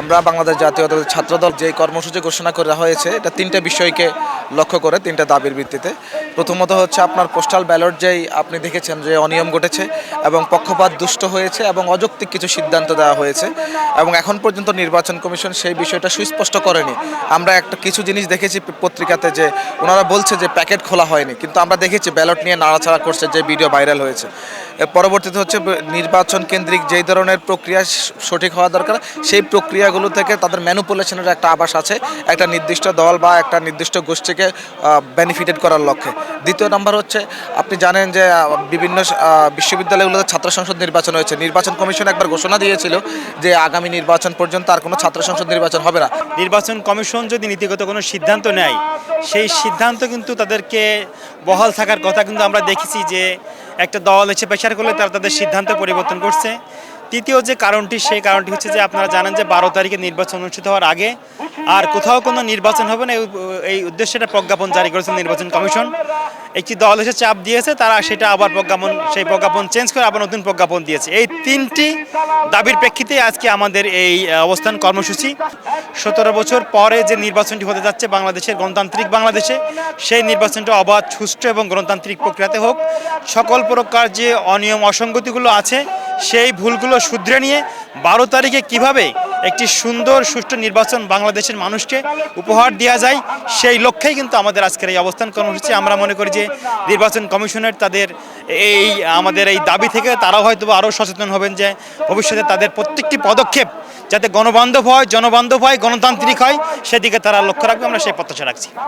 আমরা বাংলাদেশ জাতীয়তাবাদী ছাত্রদল যে কর্মসূচি ঘোষণা করা হয়েছে এটা তিনটা বিষয়কে লক্ষ্য করে, তিনটা দাবির ভিত্তিতে। প্রথমত হচ্ছে আপনার পোস্টাল ব্যালট যেই আপনি দেখেছেন যে অনিয়ম ঘটেছে এবং পক্ষপাত দুষ্ট হয়েছে এবং অযৌক্তিক কিছু সিদ্ধান্ত দেওয়া হয়েছে এবং এখন পর্যন্ত নির্বাচন কমিশন সেই বিষয়টা সুস্পষ্ট করেনি। আমরা একটা কিছু জিনিস দেখেছি পত্রিকাতে যে ওনারা বলছে যে প্যাকেট খোলা হয়নি, কিন্তু আমরা দেখেছি ব্যালট নিয়ে নাড়াচাড়া করছে, যে ভিডিও ভাইরাল হয়েছে। এর পরবর্তীতে হচ্ছে নির্বাচন কেন্দ্রিক যেই ধরনের প্রক্রিয়া সঠিক হওয়া দরকার সেই প্রক্রিয়াগুলো থেকে তাদের ম্যানুপুলেশনের একটা আভাস আছে, একটা নির্দিষ্ট দল বা একটা নির্দিষ্ট গোষ্ঠীকে বেনিফিটেড করার লক্ষ্যে। দ্বিতীয় নম্বর হচ্ছে আপনি জানেন যে বিভিন্ন বিশ্ববিদ্যালয়গুলোতে ছাত্র সংসদ নির্বাচন হয়েছে। নির্বাচন কমিশন একবার ঘোষণা দিয়েছিল যে আগামী নির্বাচন পর্যন্ত আর কোনো ছাত্র সংসদ নির্বাচন হবে না। নির্বাচন কমিশন যদি নীতিগত কোনো সিদ্ধান্ত নেয়, সেই সিদ্ধান্ত কিন্তু তাদেরকে বহাল থাকার কথা। কিন্তু আমরা দেখেছি যে একটা দল এসে প্রেশার করলে তারা তাদের সিদ্ধান্ত পরিবর্তন করছে। তৃতীয় যে কারণটি, সেই কারণটি হচ্ছে যে আপনারা জানেন যে 12 তারিখে নির্বাচন অনুষ্ঠিত হওয়ার আগে আর কোথাও কোনো নির্বাচন হবে না, এই উদ্দেশ্যে একটা প্রজ্ঞাপন জারি করেছেন নির্বাচন কমিশন। একটি দল এসে চাপ দিয়েছে, তারা সেটা আবার সেই প্রজ্ঞাপন চেঞ্জ করে আবার নতুন প্রজ্ঞাপন দিয়েছে। এই তিনটি দাবির প্রেক্ষিতে আজকে আমাদের এই অবস্থান কর্মসূচি। 17 বছর পরে যে নির্বাচনটি হতে যাচ্ছে বাংলাদেশের গণতান্ত্রিক বাংলাদেশে, সেই নির্বাচনটা অবাধ, সুষ্ঠু এবং গণতান্ত্রিক প্রক্রিয়াতে হোক। সকল প্রকার যে অনিয়ম অসঙ্গতিগুলো আছে সেই ভুলগুলো শুধরে নিয়ে 12 তারিখে কিভাবে একটি সুন্দর সুষ্ঠু নির্বাচন বাংলাদেশের মানুষকে উপহার দেওয়া যায়, সেই লক্ষ্যেই কিন্তু আমাদের আজকের এই অবস্থান কর্মসূচি। আমরা মনে করি যে নির্বাচন কমিশনের আমাদের এই দাবি থেকে তারাও হয়তো আরও সচেতন হবেন যে ভবিষ্যতে তাদের প্রত্যেকটি পদক্ষেপ যাতে গণবান্ধব হয়, জনবান্ধব হয়, গণতান্ত্রিক হয়, সেদিকে তারা লক্ষ্য রাখবে। আমরা সেই প্রত্যাশা রাখছি।